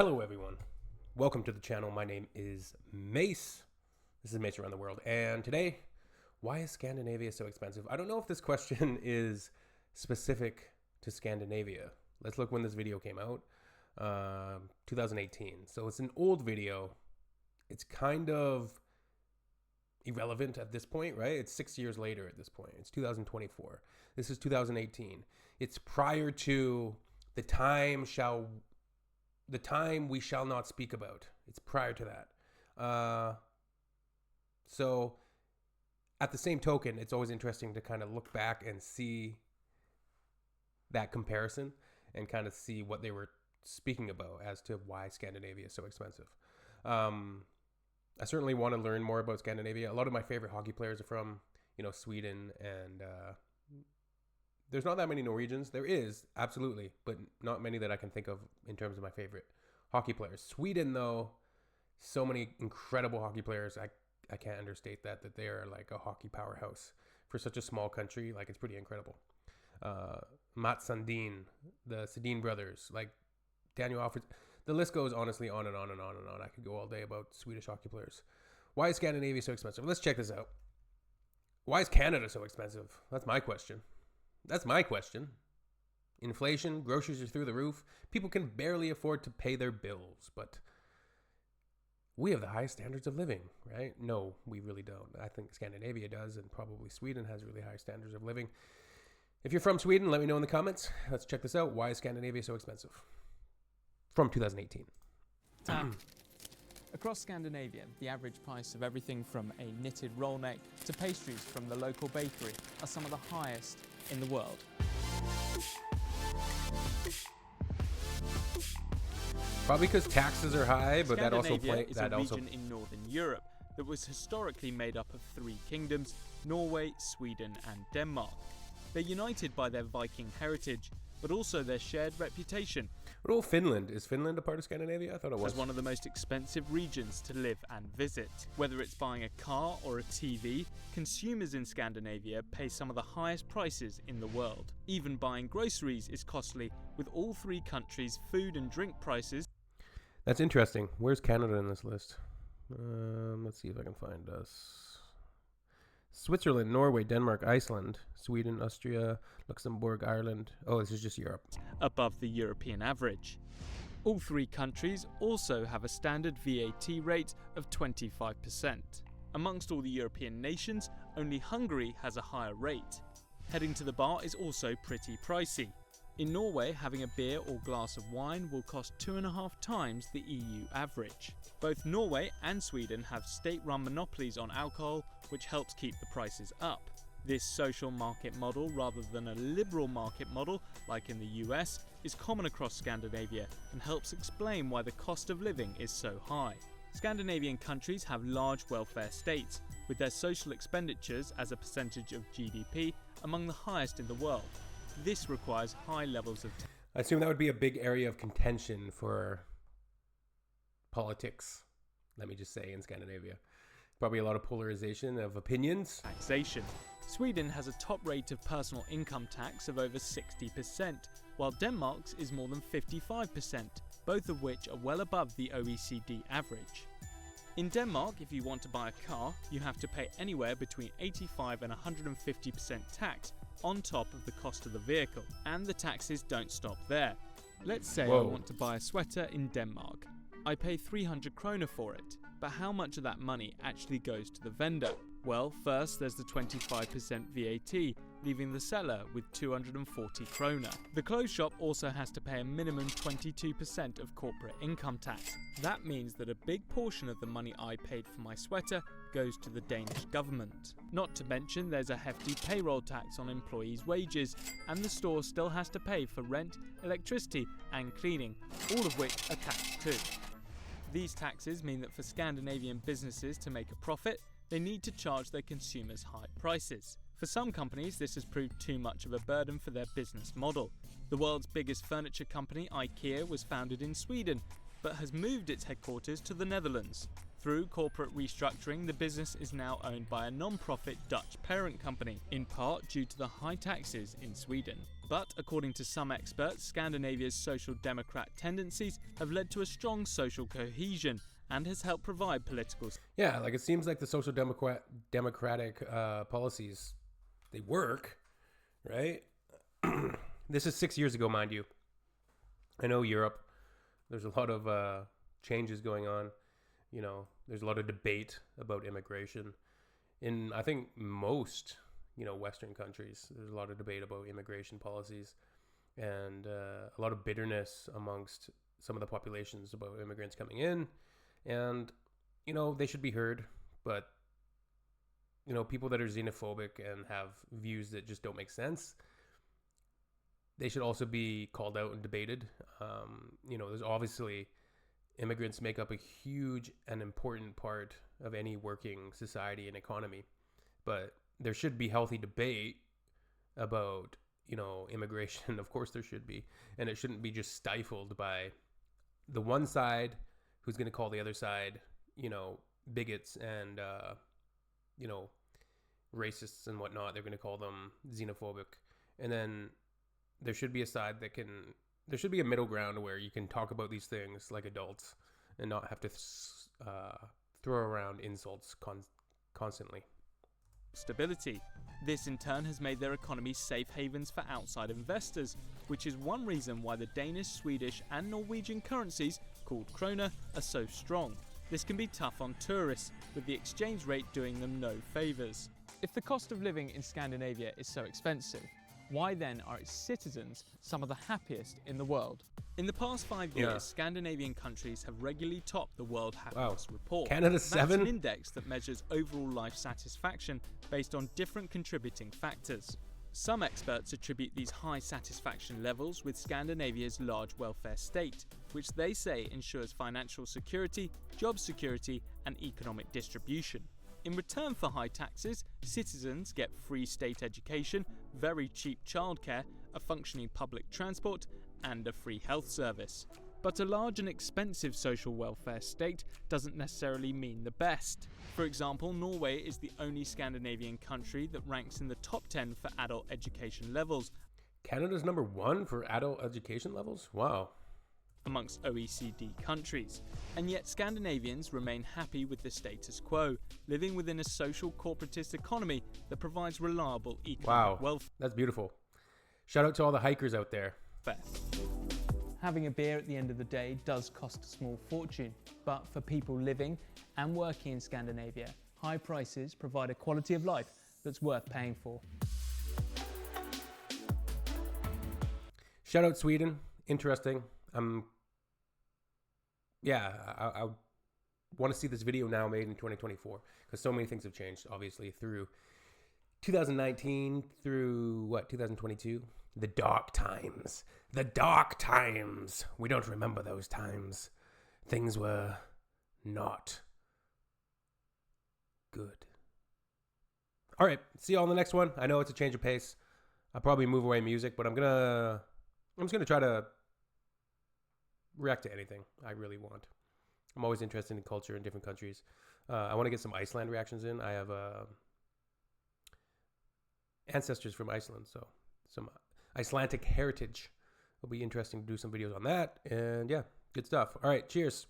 Hello everyone, welcome to the channel. My name is Mace. This is Mace Around the World, and today, why is Scandinavia so expensive? I don't know if this question is specific to Scandinavia. Let's look when this video came out, 2018. So it's an old video. It's kind of irrelevant at this point, right? It's 6 years later at this point. It's 2024. This is 2018. It's prior to the time we shall not speak about. It's prior to that. So at the same token, it's always interesting to kind of look back and see that comparison and kind of see what they were speaking about as to why Scandinavia is so expensive. I certainly want to learn more about Scandinavia. A lot of my favorite hockey players are from, Sweden, and there's not that many Norwegians. There is, absolutely, but not many that I can think of in terms of my favorite hockey players. Sweden, though, so many incredible hockey players. I can't understate that they are like a hockey powerhouse for such a small country. Like, it's pretty incredible. Mats Sundin, the Sundin brothers, like Daniel Alfred. The list goes honestly on and on and on and on. I could go all day about Swedish hockey players. Why is Scandinavia so expensive? Let's check this out. Why is Canada so expensive? That's my question. Inflation, groceries are through the roof. People can barely afford to pay their bills, but we have the highest standards of living, right? No, we really don't. I think Scandinavia does, and probably Sweden has really high standards of living. If you're from Sweden, let me know in the comments. Let's check this out. Why is Scandinavia so expensive? From 2018. Across Scandinavia, the average price of everything from a knitted roll neck to pastries from the local bakery are some of the highest in the world. Probably because taxes are high, but that also Scandinavia is a region in Northern Europe that was historically made up of three kingdoms: Norway, Sweden and Denmark. They're united by their Viking heritage, but also their shared reputation. What about Finland? Is Finland a part of Scandinavia? I thought it was. As one of the most expensive regions to live and visit. Whether it's buying a car or a TV, consumers in Scandinavia pay some of the highest prices in the world. Even buying groceries is costly, with all three countries' food and drink prices. That's interesting. Where's Canada in this list? Let's see if I can find us. Switzerland, Norway, Denmark, Iceland, Sweden, Austria, Luxembourg, Ireland. Oh, this is just Europe. Above the European average. All three countries also have a standard VAT rate of 25%. Amongst all the European nations, only Hungary has a higher rate. Heading to the bar is also pretty pricey. In Norway, having a beer or glass of wine will cost 2.5 times the EU average. Both Norway and Sweden have state-run monopolies on alcohol, which helps keep the prices up. This social market model, rather than a liberal market model like in the US, is common across Scandinavia and helps explain why the cost of living is so high. Scandinavian countries have large welfare states, with their social expenditures as a percentage of GDP among the highest in the world. This requires high levels of... I assume that would be a big area of contention for politics, let me just say, in Scandinavia. Probably a lot of polarization of opinions. Taxation. Sweden has a top rate of personal income tax of over 60%, while Denmark's is more than 55%, both of which are well above the OECD average. In Denmark, if you want to buy a car, you have to pay anywhere between 85 and 150% tax on top of the cost of the vehicle. And the taxes don't stop there. Let's say I want to buy a sweater in Denmark. I pay 300 kroner for it, but how much of that money actually goes to the vendor? Well, first there's the 25% VAT, leaving the seller with 240 kroner. The clothes shop also has to pay a minimum 22% of corporate income tax. That means that a big portion of the money I paid for my sweater goes to the Danish government. Not to mention there's a hefty payroll tax on employees' wages, and the store still has to pay for rent, electricity and cleaning, all of which are taxed too. These taxes mean that for Scandinavian businesses to make a profit, they need to charge their consumers high prices. For some companies, this has proved too much of a burden for their business model. The world's biggest furniture company, IKEA, was founded in Sweden, but has moved its headquarters to the Netherlands. Through corporate restructuring, the business is now owned by a non-profit Dutch parent company, in part due to the high taxes in Sweden. But according to some experts, Scandinavia's social democrat tendencies have led to a strong social cohesion and has helped provide political... Yeah, like it seems like the social democratic policies, they work, right? This is 6 years ago, mind you. I know Europe, there's a lot of changes going on. You know, there's a lot of debate about immigration. In, I think, most, Western countries, there's a lot of debate about immigration policies and a lot of bitterness amongst some of the populations about immigrants coming in. And, they should be heard, but, people that are xenophobic and have views that just don't make sense, they should also be called out and debated. There's obviously immigrants make up a huge and important part of any working society and economy, but there should be healthy debate about, immigration. Of course there should be, and it shouldn't be just stifled by the one side who's going to call the other side, bigots and, racists and whatnot. They're going to call them xenophobic. And then there should be a side there should be a middle ground where you can talk about these things like adults and not have to throw around insults constantly. Stability. This in turn has made their economy safe havens for outside investors, which is one reason why the Danish, Swedish and Norwegian currencies, called krona, are so strong. This can be tough on tourists, with the exchange rate doing them no favours. If the cost of living in Scandinavia is so expensive, why then are its citizens some of the happiest in the world? In the past 5 years, Scandinavian countries have regularly topped the World Happiness Report. Canada's 7? That's an index that measures overall life satisfaction based on different contributing factors. Some experts attribute these high satisfaction levels with Scandinavia's large welfare state, which they say ensures financial security, job security, and economic distribution. In return for high taxes, citizens get free state education, very cheap childcare, a functioning public transport, and a free health service. But a large and expensive social welfare state doesn't necessarily mean the best. For example, Norway is the only Scandinavian country that ranks in the top 10 for adult education levels. Canada's number 1 for adult education levels? Wow. Amongst OECD countries. And yet Scandinavians remain happy with the status quo, living within a social corporatist economy that provides reliable economic welfare. That's beautiful. Shout out to all the hikers out there. Having a beer at the end of the day does cost a small fortune, but for people living and working in Scandinavia, high prices provide a quality of life that's worth paying for. Shout out Sweden. Interesting. I want to see this video now made in 2024 because so many things have changed, obviously, through 2019 through 2022. The dark times. The dark times. We don't remember those times. Things were not good. All right, see you all in the next one. I know it's a change of pace. I'll probably move away music, but I'm just gonna try to react to anything I really want. I'm always interested in culture in different countries. I want to get some Iceland reactions in. I have ancestors from Iceland, so some Icelandic heritage. It'll be interesting to do some videos on that. And yeah, good stuff. All right, cheers.